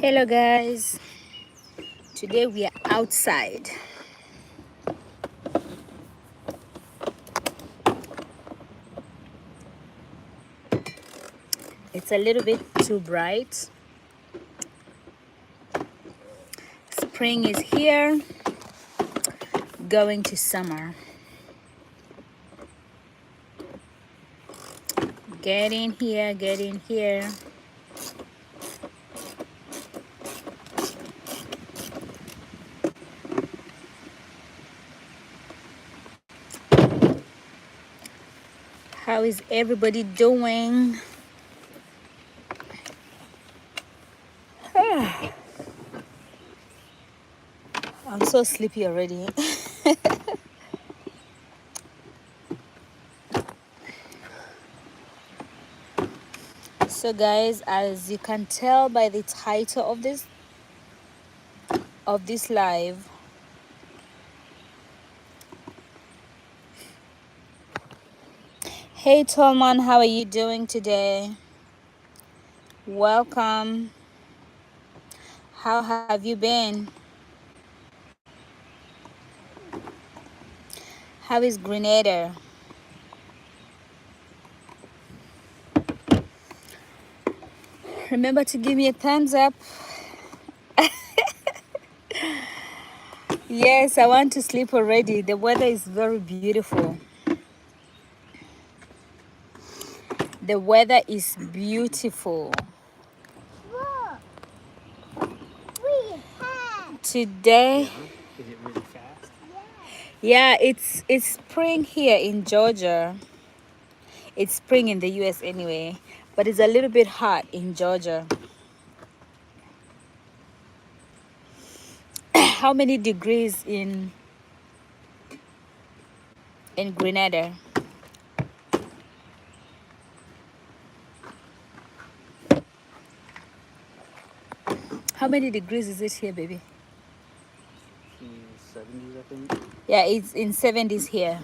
Hello guys, today we are outside. It's a little bit too bright. Spring is here, going to summer. Get in here, get in here. How is everybody doing? I'm so sleepy already. So guys, as you can tell by the title of this live, hey Tolman, how are you doing today? Welcome. How have you been? How is Grenada? Remember to give me a thumbs up. Yes, I want to sleep already. The weather is very beautiful. The weather is beautiful. Today, Is it really fast? yeah, it's spring here in Georgia. It's spring in the US anyway, but it's a little bit hot in Georgia. How many degrees in Grenada? How many degrees is it here, baby? 70s, I think. Yeah, it's in 70s here.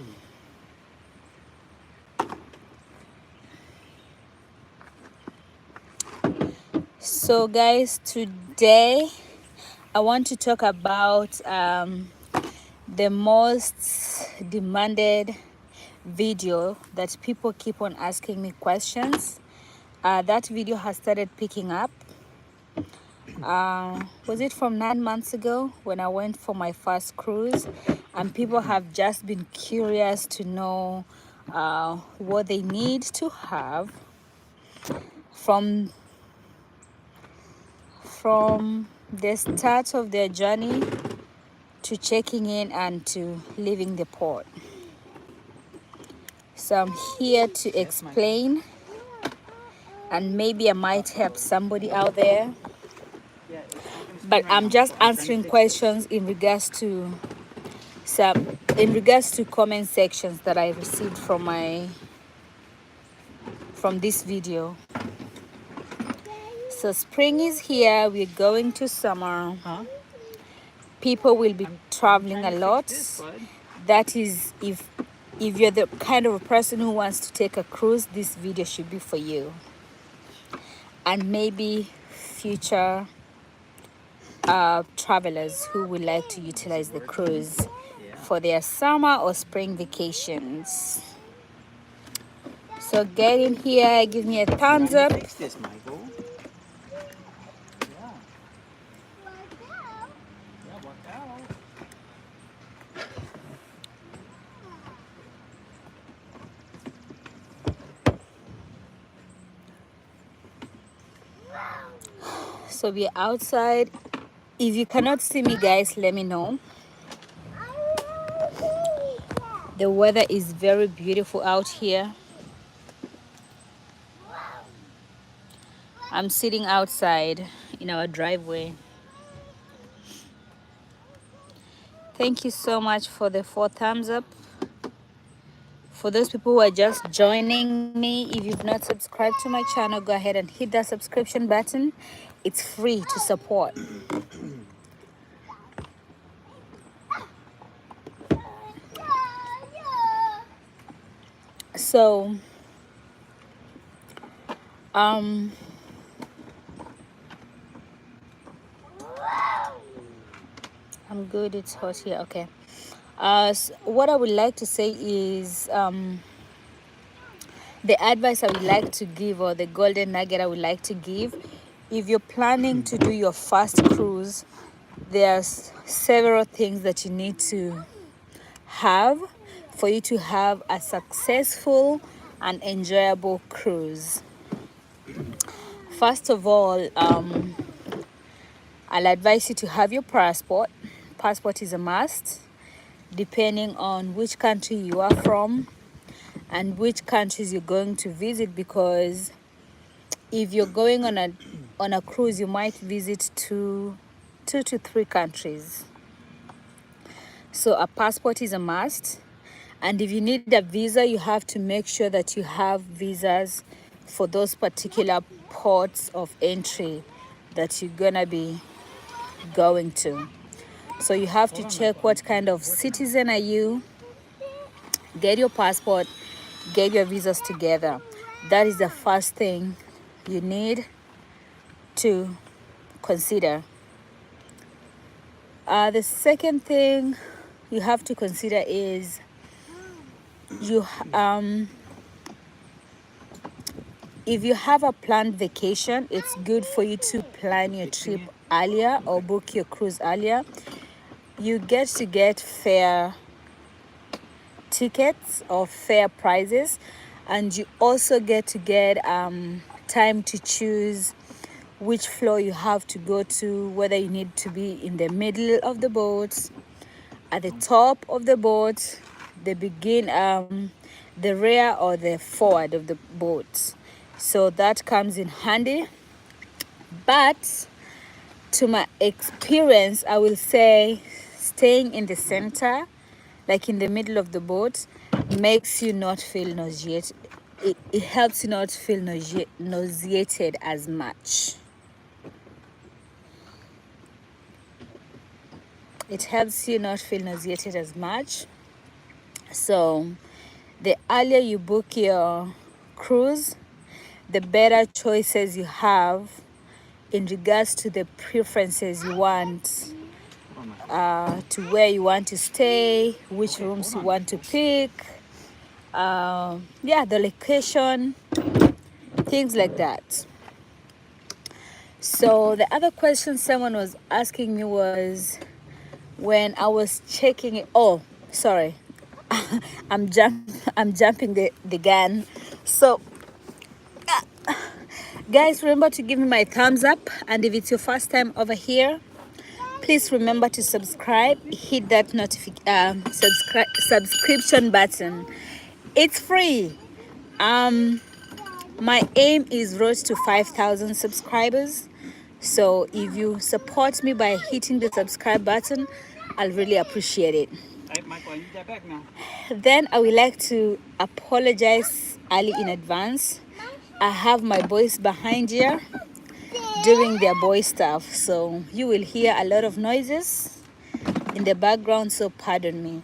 So guys, today I want to talk about the most demanded video that people keep on asking me questions. That video has started picking up. Was it from 9 months ago when I went for my first cruise? And people have just been curious to know what they need to have from the start of their journey to checking in and to leaving the port. So I'm here to explain, and maybe I might help somebody out there. But I'm just answering questions in regards to comment sections that I received from this video. So spring is here, we're going to summer. People will be traveling a lot. That is, if you're the kind of a person who wants to take a cruise, this video should be for you. And maybe future travelers who would like to utilize the cruise for their summer or spring vacations. So get in here, give me a thumbs up. Fix this, Michael. Yeah. Yeah, work out. So we're outside. If you cannot see me, guys, let me know. The weather is very beautiful out here. I'm sitting outside in our driveway. Thank you so much for the 4 thumbs up. For those people who are just joining me, if you've not subscribed to my channel, go ahead and hit that subscription button. It's free to support. So I'm good. It's hot here. Okay. What I would like to say is the advice I would like to give, or the golden nugget I would like to give, if you're planning to do your first cruise, there's several things that you need to have for you to have a successful and enjoyable cruise. First of all, I'll advise you to have your passport. Passport is a must, depending on which country you are from and which countries you're going to visit, because if you're going on a cruise, you might visit two to three countries. So a passport is a must. And if you need a visa, you have to make sure that you have visas for those particular ports of entry that you're gonna be going to. So you have to check what kind of citizen are you, get your passport, get your visas together. That is the first thing you need to consider. The second thing you have to consider is if you have a planned vacation, it's good for you to plan your trip earlier or book your cruise earlier. You get to get fair tickets or fair prices, and you also get time to choose which floor you have to go to, whether you need to be in the middle of the boat, at the top of the boat, the rear or the forward of the boat. So that comes in handy. But to my experience, I will say staying in the center, like in the middle of the boat, makes you not feel nauseated. It helps you not feel nauseated as much. It helps you not feel nauseated as much. So the earlier you book your cruise, the better choices you have in regards to the preferences you want, to where you want to stay, which rooms you want to pick, the location, things like that. So the other question someone was asking me was, when I was checking it, sorry, I'm jumping the gun. So guys, remember to give me my thumbs up, and if it's your first time over here, please remember to subscribe. Hit that subscription button. It's free. My aim is road to 5,000 subscribers. So if you support me by hitting the subscribe button, I'll really appreciate it. Hey, Michael, I need that back now. Then I would like to apologize early in advance. I have my boys behind here doing their boy stuff, so you will hear a lot of noises in the background, so pardon me.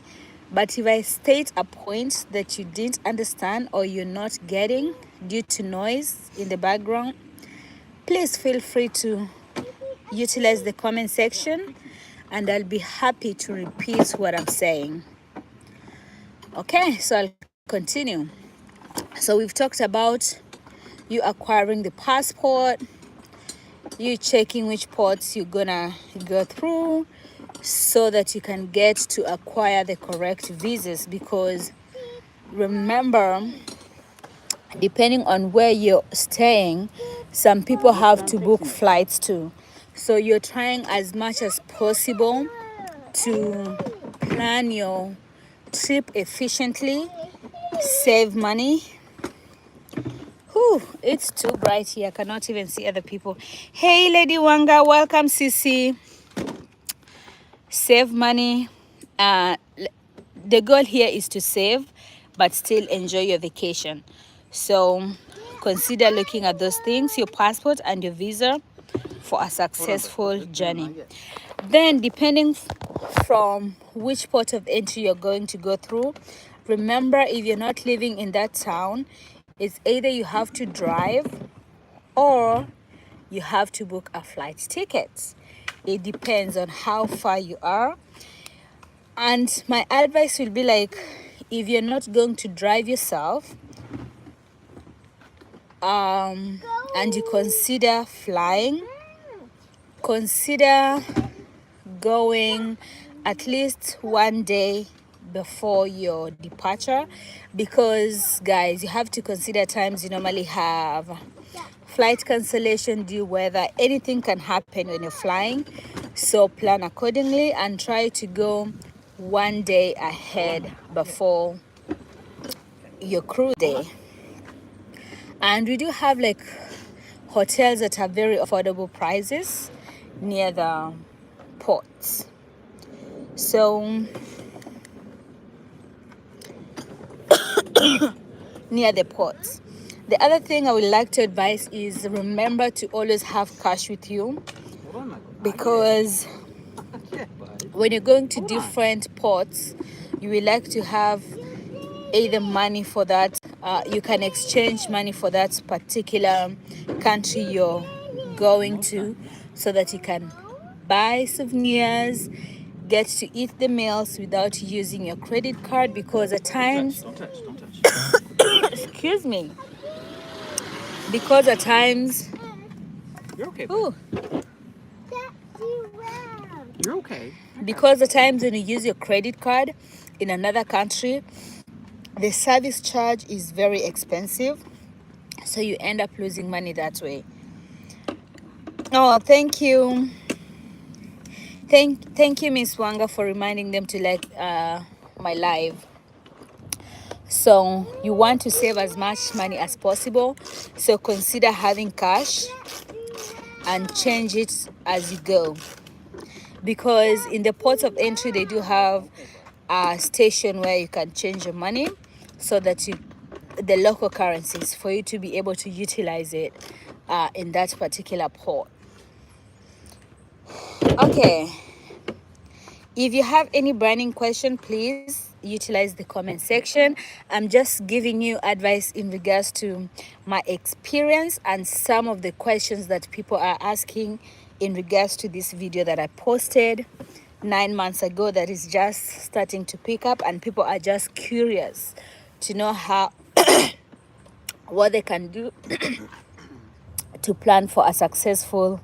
But if I state a point that you didn't understand or you're not getting due to noise in the background, please feel free to utilize the comment section, and I'll be happy to repeat what I'm saying. Okay, so I'll continue. So we've talked about you acquiring the passport, you checking which ports you're gonna go through so that you can get to acquire the correct visas, because remember, depending on where you're staying, some people have to book flights too. So you're trying as much as possible to plan your trip efficiently, save money. Whew, it's too bright here. I cannot even see other people. Hey, Lady Wanga, welcome, Sisi. Save money. The goal here is to save, but still enjoy your vacation. So consider looking at those things, your passport and your visa, for a successful journey. Then, depending from which port of entry you're going to go through, remember, if you're not living in that town, it's either you have to drive or you have to book a flight ticket. It depends on how far you are. And my advice will be like, if you're not going to drive yourself, and you consider flying, consider going at least one day before your departure, because guys, you have to consider times you normally have flight cancellation, due weather, anything can happen when you're flying. So plan accordingly and try to go one day ahead before your cruise day. And we do have like hotels that have very affordable prices near the ports. So near the ports. The other thing I would like to advise is remember to always have cash with you, Hold on, Michael. because Yeah, bud. when you're going to Hold on. different ports, you will like to have either money for that. You can exchange money for that particular country you're going to, so that you can buy souvenirs, get to eat the meals without using your credit card, because at times, Don't touch. excuse me, because at times, You're okay, bud. ooh, You're okay. because at times when you use your credit card in another country, the service charge is very expensive, so you end up losing money that way. Oh, thank you, thank you, Miss Wanga, for reminding them to like my live. So you want to save as much money as possible, so consider having cash and change it as you go, because in the ports of entry they do have a station where you can change your money, so that the local currencies, for you to be able to utilize it in that particular port. Okay, if you have any burning question, please utilize the comment section. I'm just giving you advice in regards to my experience and some of the questions that people are asking in regards to this video that I posted 9 months ago, that is just starting to pick up, and people are just curious to know how what they can do to plan for a successful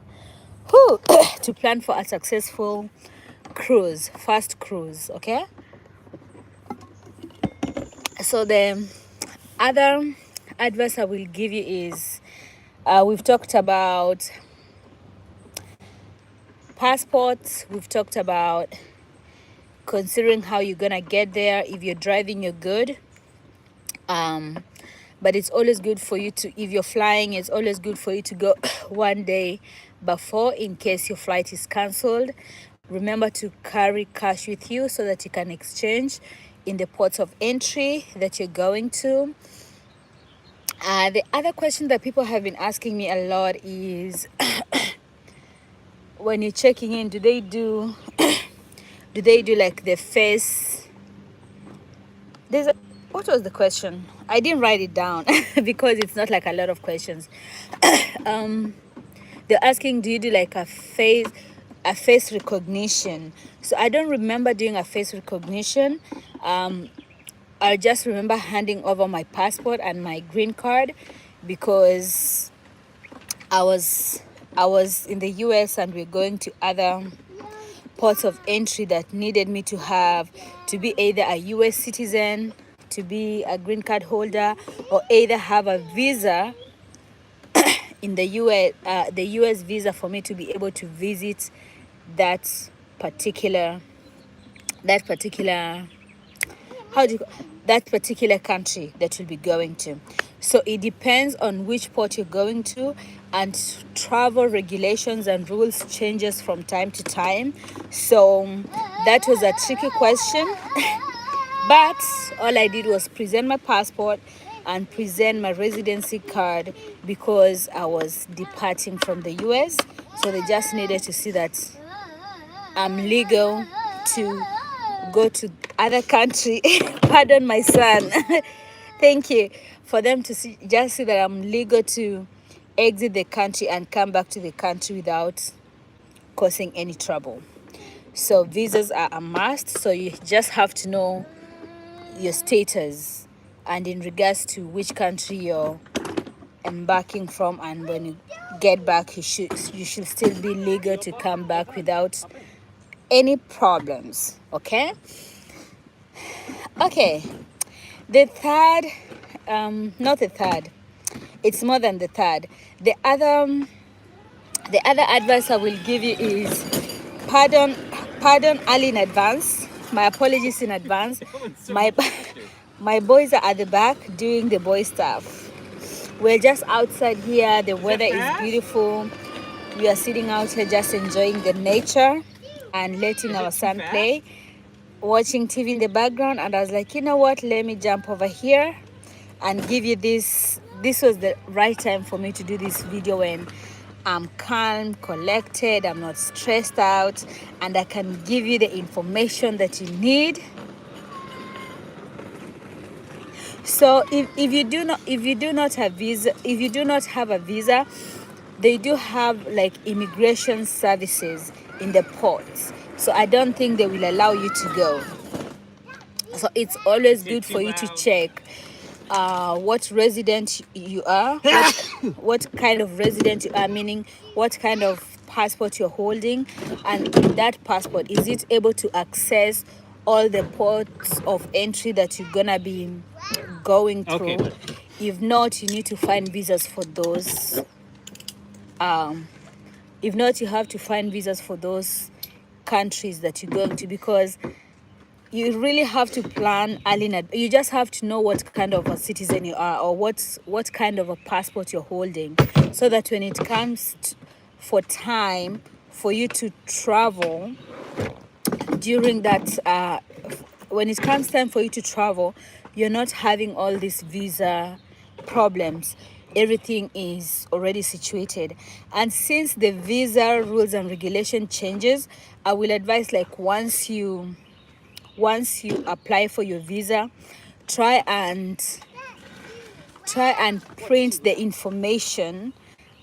to plan for a successful cruise, first cruise. Okay, so the other advice I will give you is, we've talked about passports, we've talked about considering how you're gonna get there. If you're driving, you're good, but it's always good for you to, if you're flying, it's always good for you to go one day before, in case your flight is cancelled. Remember to carry cash with you, so that you can exchange in the ports of entry that you're going to. The other question that people have been asking me a lot is, when you're checking in, do they do like the face? What was the question? I didn't write it down because it's not like a lot of questions. They're asking, do you do like a face recognition? So I don't remember doing a face recognition. I just remember handing over my passport and my green card, because I was in the US and we're going to other ports of entry that needed me to be either a US citizen, to be a green card holder, or either have a visa in the US visa, for me to be able to visit that particular that particular country that you'll be going to. So it depends on which port you're going to, and travel regulations and rules changes from time to time. So that was a tricky question. But all I did was present my passport and present my residency card, because I was departing from the US. So they just needed to see that I'm legal to go to other country. Pardon my son. Thank you. For them to see that I'm legal to exit the country and come back to the country without causing any trouble. So visas are a must, so you just have to know your status and in regards to which country you're embarking from, and when you get back, you should still be legal to come back without any problems. Okay, the third, not the third, it's more than the third. The other advice I will give you is pardon early in advance. My apologies in advance. My boys are at the back doing the boy stuff. We're just outside here. The weather is beautiful. We are sitting out here just enjoying the nature and letting our son play, watching TV in the background. And I was like, you know what? Let me jump over here and give you this. This was the right time for me to do this video when I'm calm, collected, I'm not stressed out, and I can give you the information that you need. So if you do not have a visa, they do have like immigration services in the ports. So I don't think they will allow you to go. So it's always good for you to check what resident you are, what kind of resident you are, meaning what kind of passport you're holding, and in that passport, is it able to access all the ports of entry that you're gonna be going through. Okay. If not, you need to find visas for those. If not, you have to find visas for those countries that you're going to, because you really have to plan early. You just have to know what kind of a citizen you are, or what kind of a passport you're holding, so that when it comes for time for you to travel, during that when it comes time for you to travel, you're not having all these visa problems. Everything is already situated. And since the visa rules and regulation changes, I will advise, like, once you apply for your visa, try and print the information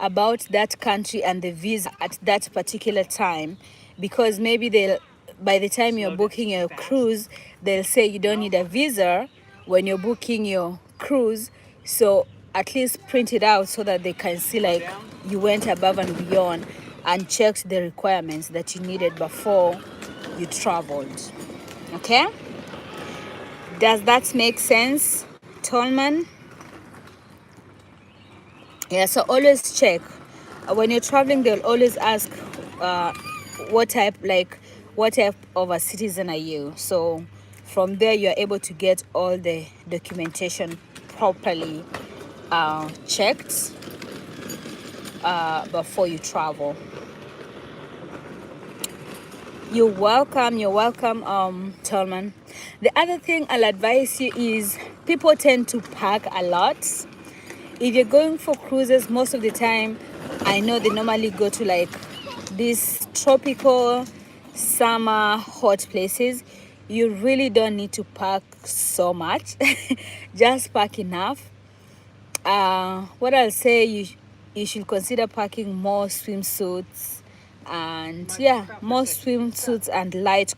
about that country and the visa at that particular time, because maybe by the time you're booking your cruise, they'll say you don't need a visa when you're booking your cruise. So at least print it out so that they can see, like, you went above and beyond and checked the requirements that you needed before you traveled. Okay, does that make sense, Tolman? Yeah, so always check. When you're traveling, they'll always ask what type of a citizen are you. So from there, you're able to get all the documentation properly checked before you travel. You're welcome, Tolman. The other thing I'll advise you is, people tend to pack a lot. If you're going for cruises, most of the time, I know they normally go to like these tropical summer hot places. You really don't need to pack so much. Just pack enough. What I'll say, you should consider packing more swimsuits, and more swimsuits and light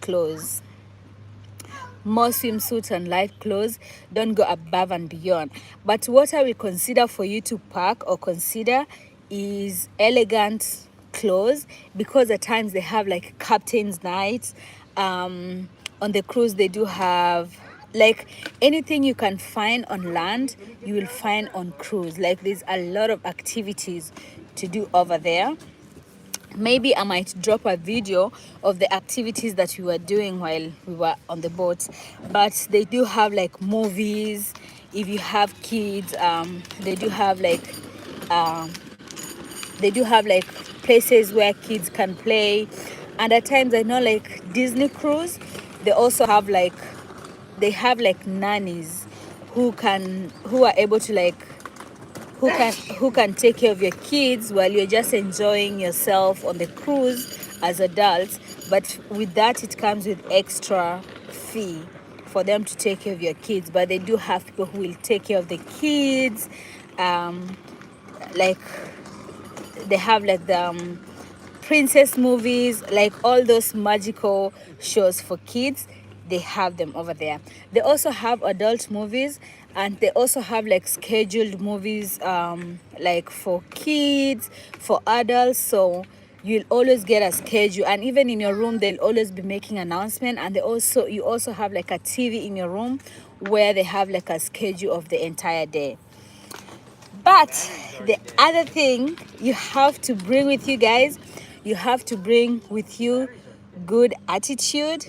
clothes. Don't go above and beyond. But what I will consider for you to pack or consider is elegant clothes, because at times they have like captain's nights. On the cruise, they do have, like, anything you can find on land, you will find on cruise. Like, there's a lot of activities to do over there. Maybe I might drop a video of the activities that we were doing while we were on the boat. But they do have like movies. If you have kids, they do have like places where kids can play. And at times, I know, like Disney Cruise, they also have like nannies who are able to, like, who can take care of your kids while you're just enjoying yourself on the cruise as adults. But with that, it comes with extra fee for them to take care of your kids. But they do have people who will take care of the kids. Like, they have like the princess movies, like all those magical shows for kids, they have them over there. They also have adult movies, and they also have like scheduled movies, like for kids, for adults. So you'll always get a schedule, and even in your room they'll always be making announcement. And you also have like a TV in your room where they have like a schedule of the entire day. But the other thing you have to bring with you guys, you have to bring with you good attitude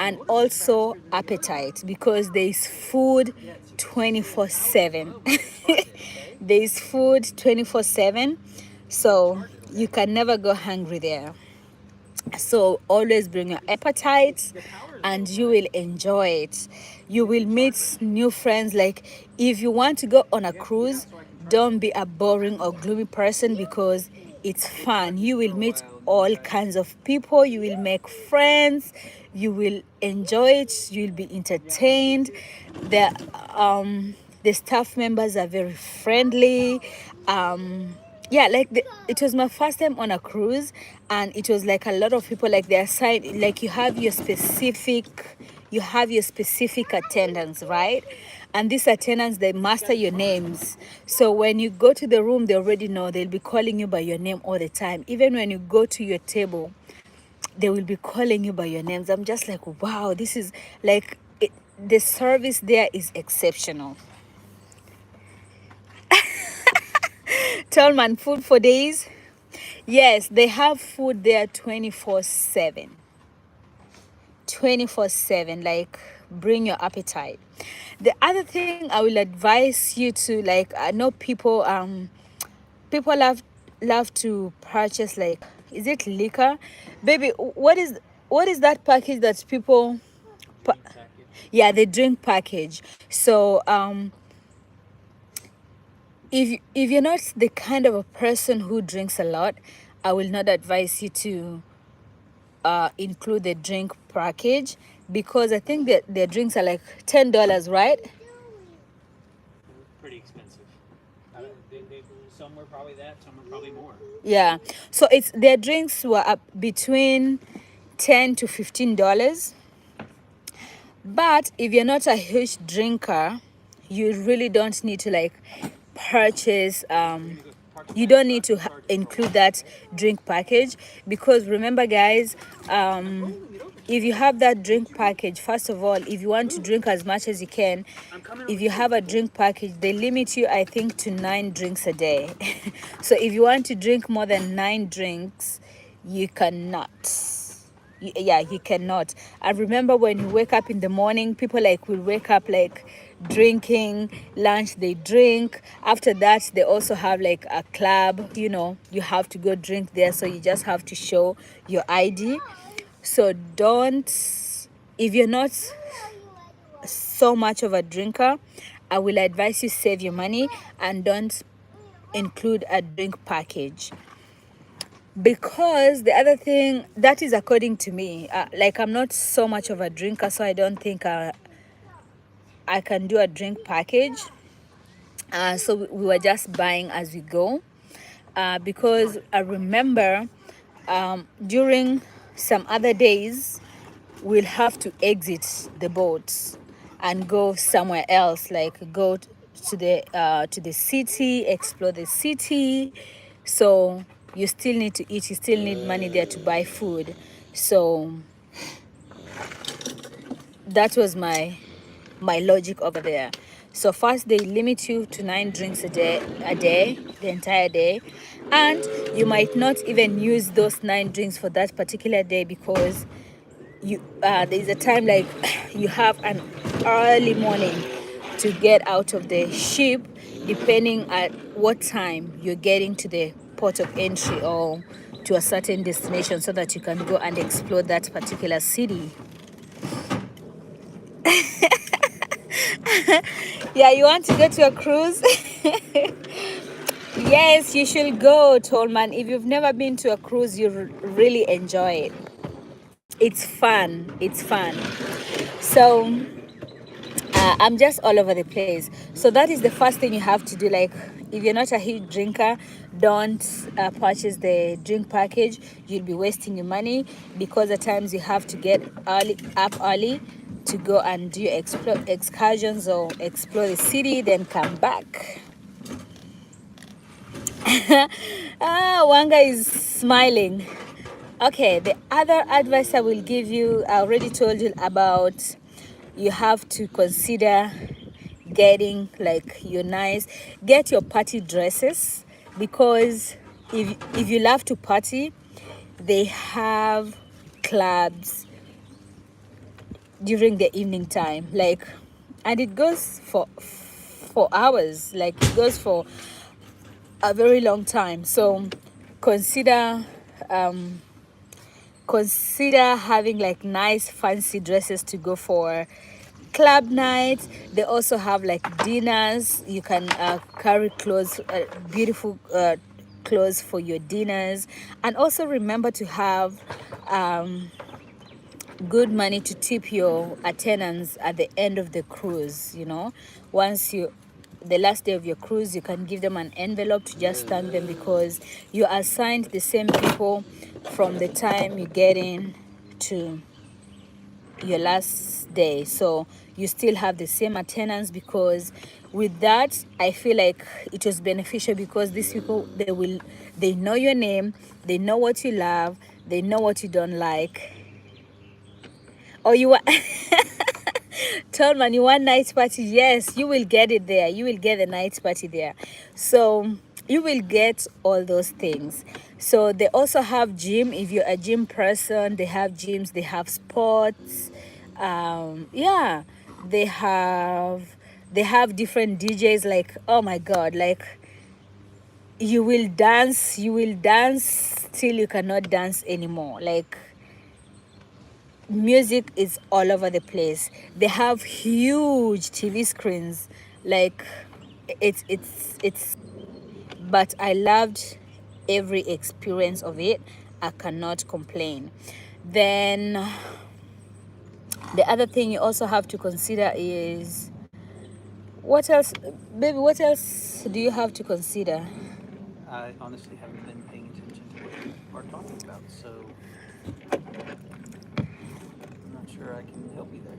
and also appetite, because there is food 24/7. There is food 24/7, so you can never go hungry there. So always bring your appetite and you will enjoy it. You will meet new friends. Like if you want to go on a cruise, don't be a boring or gloomy person, because it's fun. You will meet all kinds of people, you will make friends, you will enjoy it, you'll be entertained. The staff members are very friendly. Yeah, like it was my first time on a cruise, and it was like a lot of people, like they assign, like you have your specific attendants, right? And these attendants, they master your names. So when you go to the room, they already know, they'll be calling you by your name all the time. Even when you go to your table, they will be calling you by your names. I'm just like, wow, this is like the service there is exceptional. Tallman, food for days. Yes, they have food there 24/7. 24/7. Like, bring your appetite. The other thing I will advise you to, like, I know people love to purchase, like, is it liquor? Baby, what is that package that people yeah, the drink package. So if you're not the kind of a person who drinks a lot, I will not advise you to include the drink package, because I think that their drinks are like $10, right? Pretty expensive. Some were probably that, some were probably more. Yeah. So it's their drinks were up between $10 to $15. But if you're not a huge drinker, you really don't need to like purchase you don't need to include that drink package, because remember guys, if you have that drink package, first of all, if you want to drink as much as you can, if you have a drink package, they limit you, I think, to 9 drinks a day. So if you want to drink more than 9 drinks, you cannot. Yeah, you cannot. I remember when you wake up in the morning, people like will wake up like drinking lunch, they drink. After that, they also have like a club, you have to go drink there, so you just have to show your ID. So if you're not so much of a drinker, I will advise you save your money and don't include a drink package. Because the other thing, that is according to me, like I'm not so much of a drinker, so I don't think I can do a drink package. So we were just buying as we go, because I remember during some other days we'll have to exit the boat and go somewhere else, like go to the city, explore the city. So you still need to eat, you still need money there to buy food. So that was my logic over there. So first, they limit you to 9 drinks a day, the entire day, and you might not even use those 9 drinks for that particular day, because there's a time like you have an early morning to get out of the ship, depending at what time you're getting to the port of entry or to a certain destination, so that you can go and explore that particular city. Yeah, you want to go to a cruise? Yes, you should go, Tallman. If you've never been to a cruise, you really enjoy it. It's fun. It's fun. So I'm just all over the place. So that is the first thing you have to do. Like, if you're not a huge drinker, don't purchase the drink package. You'll be wasting your money, because at times you have to get up early to go and do your excursions or explore the city, then come back. Wanga is smiling. Okay, the other advice I will give you, I already told you about. You have to consider getting like get your party dresses, because if you love to party, they have clubs during the evening time, like, and it goes for hours, like it goes for a very long time. So consider consider having like nice fancy dresses to go for club nights. They also have like dinners. You can carry clothes, beautiful clothes for your dinners. And also remember to have good money to tip your attendants at the end of the cruise. You know, once you the last day of your cruise, you can give them an envelope to just thank them, because you assigned the same people from the time you get in to your last day. So you still have the same attendance, because with that, I feel like it was beneficial, because these people, they know your name, they know what you love, they know what you don't like. Or you want Tolman, you want night party? Yes, you will get it there. You will get the night party there. So you will get all those things. So they also have gym. If you're a gym person, they have gyms, they have sports. Yeah, they have different DJs. Like, oh my god, like you will dance till you cannot dance anymore. Like, music is all over the place. They have huge TV screens, like it's but I loved every experience of it. I cannot complain. Then the other thing you also have to consider is, what else, baby, what else do you have to consider? I honestly haven't been paying attention to what you are talking about, so I'm not sure I can help you there.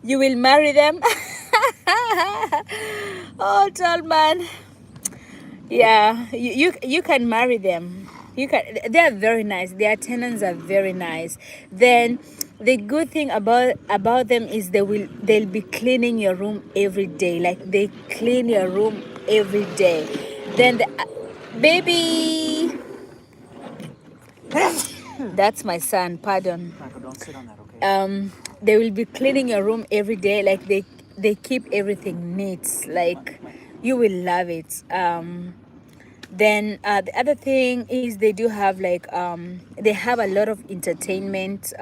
You will marry them? Oh, tall man. Yeah, you can marry them. You can. They are very nice. Their tenants are very nice. Then the good thing about them is they'll be cleaning your room every day. Like, they clean your room every day. Then the baby, that's my son. Pardon. Marco, don't sit on that, okay? They will be cleaning your room every day. Like, they keep everything neat. Like, you will love it. Then the other thing is, they do have like they have a lot of entertainment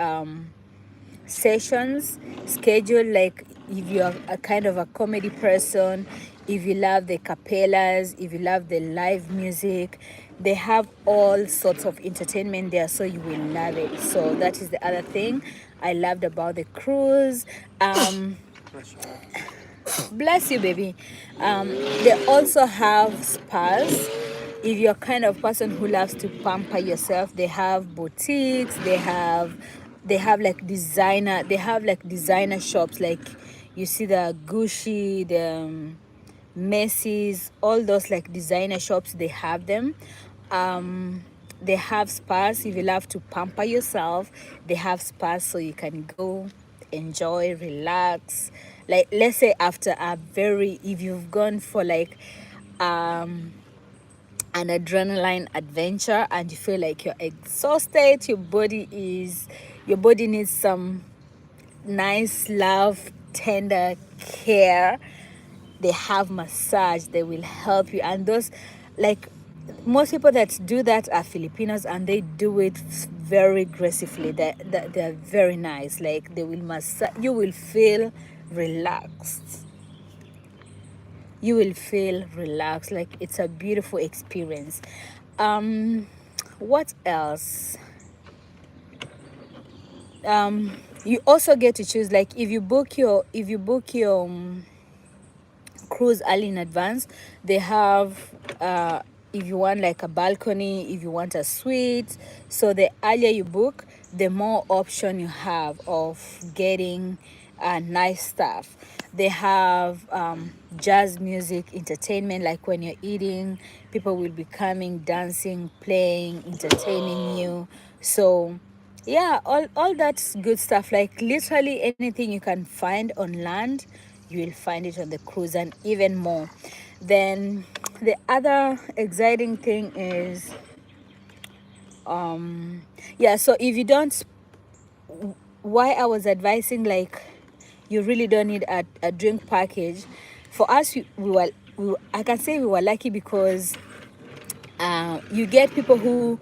sessions scheduled. Like, if you're a kind of a comedy person, if you love the capellas, if you love the live music, they have all sorts of entertainment there, so you will love it. So that is the other thing I loved about the cruise. Bless your heart. Bless you, baby. They also have spas. If you're kind of person who loves to pamper yourself, they have boutiques. They have like designer shops. Like, you see the Gucci, the Macy's, all those like designer shops. They have them. They have spas. If you love to pamper yourself, they have spas, so you can go enjoy, relax. Like, let's say after if you've gone for like an adrenaline adventure, and you feel like you're exhausted, your body needs some nice love, tender care, they have massage. They will help you. And those, like, most people that do that are Filipinos, and they do it very gracefully. They're very nice. Like, they will massage, you will feel relaxed. You will feel relaxed. Like, it's a beautiful experience. What else? you also get to choose, like if you book your cruise early in advance, they have if you want like a balcony, if you want a suite. So the earlier you book, the more option you have of getting nice stuff. They have jazz music entertainment, like when you're eating, people will be coming, dancing, playing, entertaining you. So yeah, all that's good stuff. Like literally anything you can find on land, you will find it on the cruise, and even more. Then the other exciting thing is yeah, so if you don't, why I was advising, like you really don't need a drink package. For us, I can say we were lucky because you get people who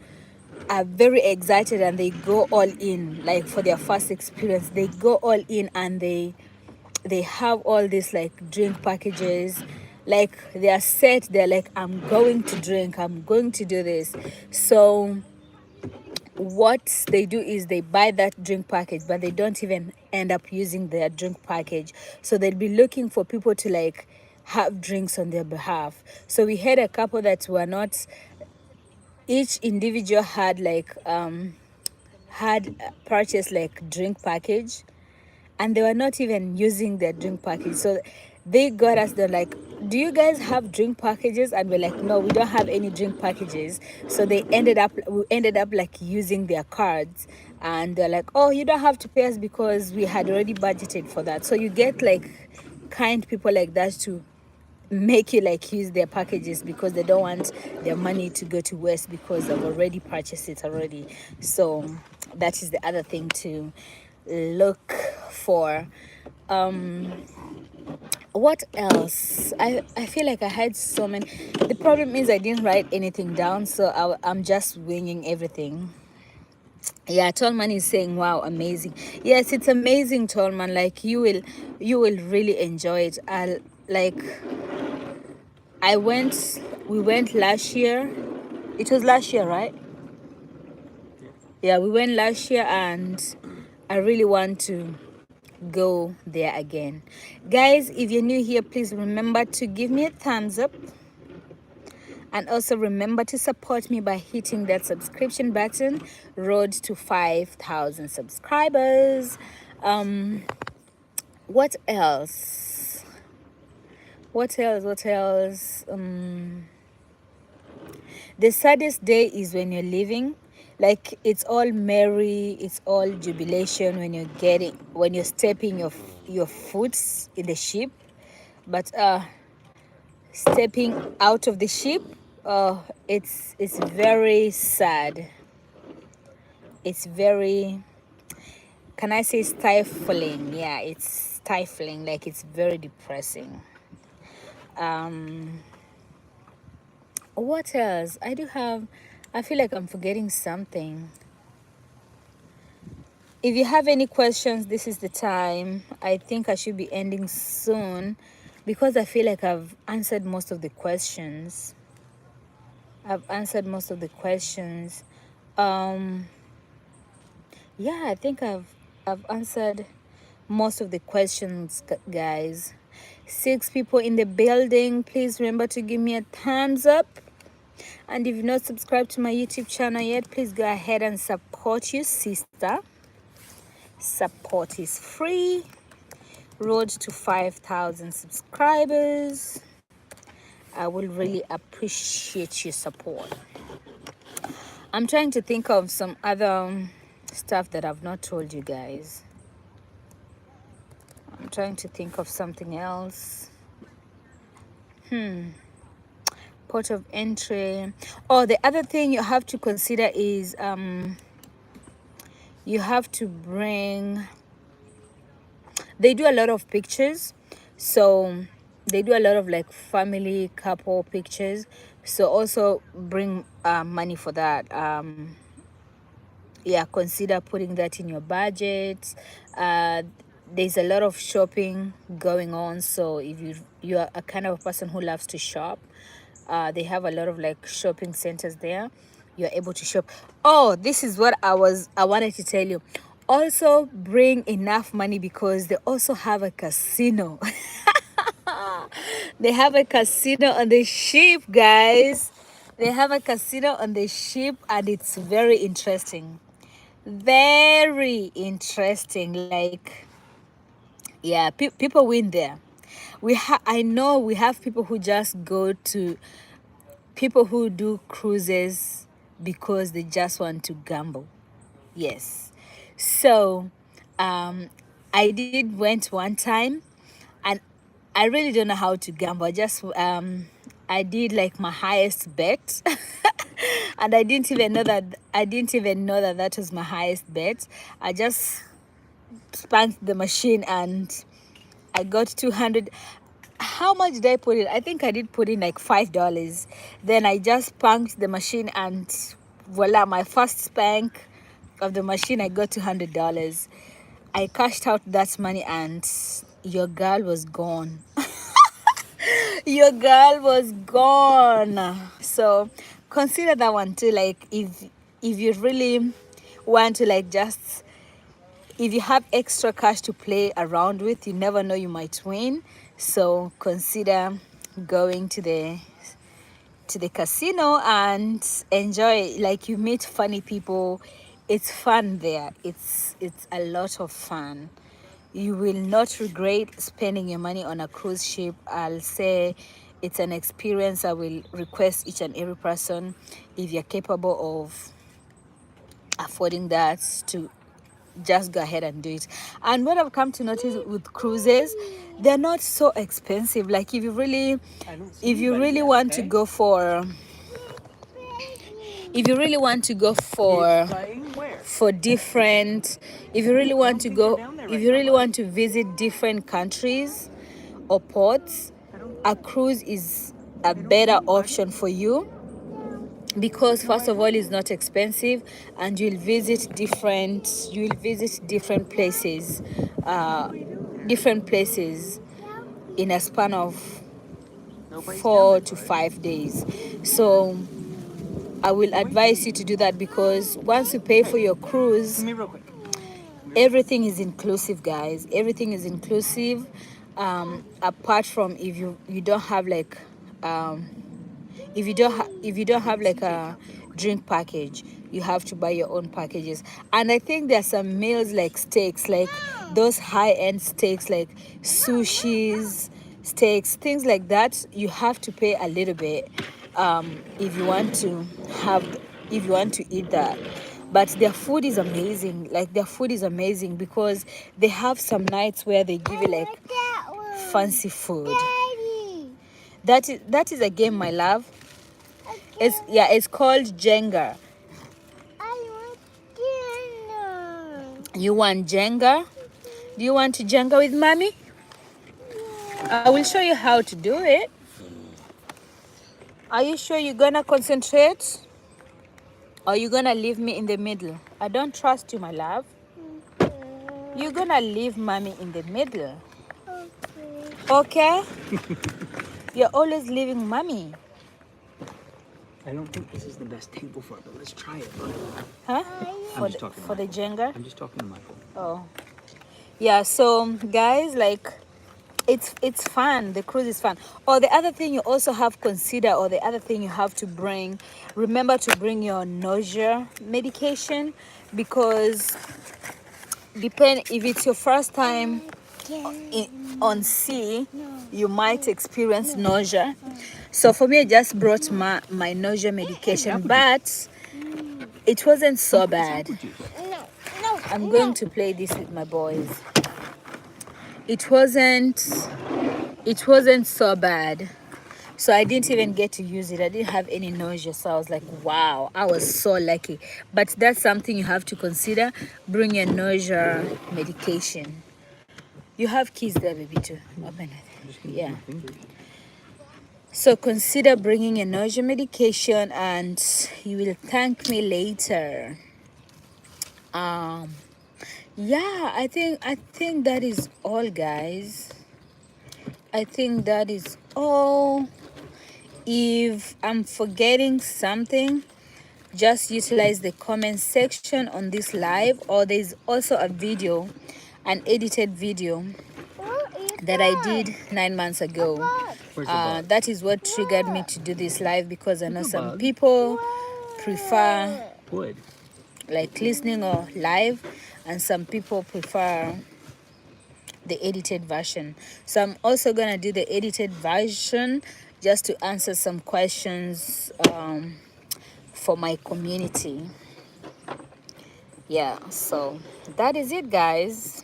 are very excited and they go all in, like for their first experience they go all in, and they have all these like drink packages, like they are set, they're like, I'm going to drink, I'm going to do this. So what they do is they buy that drink package, but they don't even end up using their drink package. So they'll be looking for people to like have drinks on their behalf. So we had a couple that were not, each individual had like had purchased like drink package, and they were not even using their drink package. So they got us, they're like, do you guys have drink packages? And we're like, no, we don't have any drink packages. So we ended up like using their cards, and they're like, oh, you don't have to pay us because we had already budgeted for that. So you get like kind people like that to make you like use their packages because they don't want their money to go to waste because they've already purchased it already. So that is the other thing to look for. What else? I feel like I had so many. The problem is I didn't write anything down, so I'm just winging everything. Yeah, Tolman is saying, wow, amazing. Yes, it's amazing, Tolman. Like you will really enjoy it. We went last year. It was last year, right? Yeah, we went last year, and I really want to go there again. Guys, if you're new here, please remember to give me a thumbs up, and also remember to support me by hitting that subscription button. Road to 5,000 subscribers. What else? What else? The saddest day is when you're leaving. Like it's all merry, it's all jubilation when you're stepping your foot in the ship, but stepping out of the ship, it's very sad. It's very, can I say stifling? Yeah, it's stifling. Like it's very depressing. What else? I feel like I'm forgetting something. If you have any questions, this is the time. I think I should be ending soon because I feel like I've answered most of the questions. Yeah, I think I've answered most of the questions, guys. 6 people in the building. Please remember to give me a thumbs up. And if you've not subscribed to my YouTube channel yet, please go ahead and support your sister. Support is free. Road to 5,000 subscribers. I will really appreciate your support. I'm trying to think of some other stuff that I've not told you guys. I'm trying to think of something else. Port of entry. Oh, the other thing you have to consider is you have to bring, they do a lot of pictures, so they do a lot of like family couple pictures, so also bring money for that. Yeah, consider putting that in your budget. There's a lot of shopping going on, so if you are a kind of a person who loves to shop, they have a lot of like shopping centers there. You're able to shop. Oh, this is what I wanted to tell you. also bring enough money because they also have a casino. They have a casino on the ship, guys. They have a casino on the ship, and it's very interesting. Very interesting. Like, yeah, people win there. I know we have people who just go to, people who do cruises because they just want to gamble. Yes. So, I did went one time, and I really don't know how to gamble. I did like my highest bet, and I didn't even know that that was my highest bet. I just spanked the machine and I got 200. How much did I put in? I think I did put in like $5. Then I just spanked the machine, and voila, my first spank of the machine, I got $200. I cashed out that money, and your girl was gone. Your girl was gone. So consider that one too. Like, if you really want to, like, just, if you have extra cash to play around with, you never know, you might win. So consider going to the casino and enjoy. Like, you meet funny people. It's fun there. It's a lot of fun. You will not regret spending your money on a cruise ship. I'll say it's an experience. I will request each and every person, if you're capable of affording that, to just go ahead and do it. And what I've come to notice with cruises, they're not so expensive. Like, if you really want to go for, if you really want to go for different, if you really want to go, if you really want to visit different countries or ports, a cruise is a better option for you, because first of all, it's not expensive, and you'll visit different places in a span of 4 to 5 days. So I will advise you to do that, because once you pay for your cruise, everything is inclusive, guys. Everything is inclusive. Apart from, if you don't have like, if you don't have like a drink package, you have to buy your own packages. And I think there's some meals, like steaks, like those high-end steaks, like sushis, steaks, things like that. You have to pay a little bit, if you want to eat that. But their food is amazing. Like, their food is amazing, because they have some nights where they give you like fancy food. That is a game, my love. It's called Jenga. I want Jenga. You want Jenga? Do you want to Jenga with mommy? I will show you how to do it. Are you sure you're gonna concentrate? Or you gonna leave me in the middle? I don't trust you, my love. You're gonna leave mommy in the middle. Okay. Okay? You're always leaving mommy. I don't think this is the best table for it, but let's try it. Huh? I'm just talking to For the Michael. Jenga? I'm just talking to Michael. Oh. Yeah, so guys, like, it's fun. The cruise is fun. Or the other thing you also have consider, or the other thing you have to bring, remember to bring your nausea medication, because if it's your first time on sea, you might experience nausea. So for me, I just brought my nausea medication, but it wasn't so bad. No. I'm going to play this with my boys. It wasn't so bad. So I didn't even get to use it. I didn't have any nausea. So I was like, wow, I was so lucky. But that's something you have to consider. Bring your nausea medication. You have keys there, baby, too. Open it. Yeah. So consider bringing your nausea medication, and you will thank me later. Yeah, I think that is all, guys. I think that is all. If I'm forgetting something, just utilize the comment section on this live, or there's also a video, an edited video that I did 9 months ago. Where's the bug? That is what triggered me to do this live, because I know There's a some bug. people prefer Wood. like listening or live, and some people prefer the edited version. So I'm also gonna do the edited version just to answer some questions for my community. Yeah, so that is it, guys.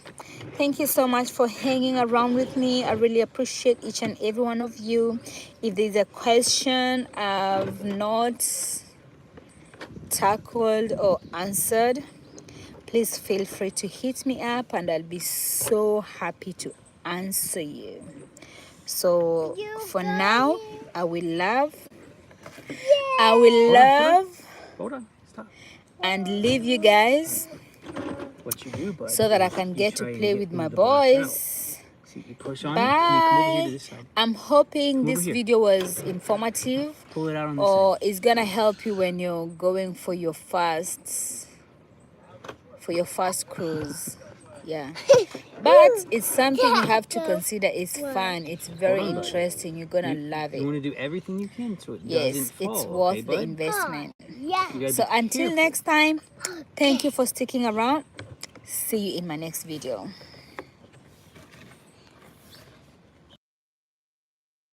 Thank you so much for hanging around with me. I really appreciate each and every one of you. If there's a question I've not tackled or answered, please feel free to hit me up, and I'll be so happy to answer you. So for now, I will love, I will love Hold on. Stop. and leave you guys What you do, bud? so that I is can you get to try and play get with them my to black out. boys. See, you push on it, and you come over here to Bye. this side. I'm hoping Come over this here. video was informative, Pull it out on this or side. it's gonna help you when you're going for your first cruise. Yeah, but it's something you have to consider. It's fun, it's very Hold on, bud. interesting. You're gonna You love want it. to do everything you can so it Yes, doesn't fall. it's Okay, worth the bud? investment. Yeah. You gotta So be until careful. next time, thank you for sticking around. See you in my next video.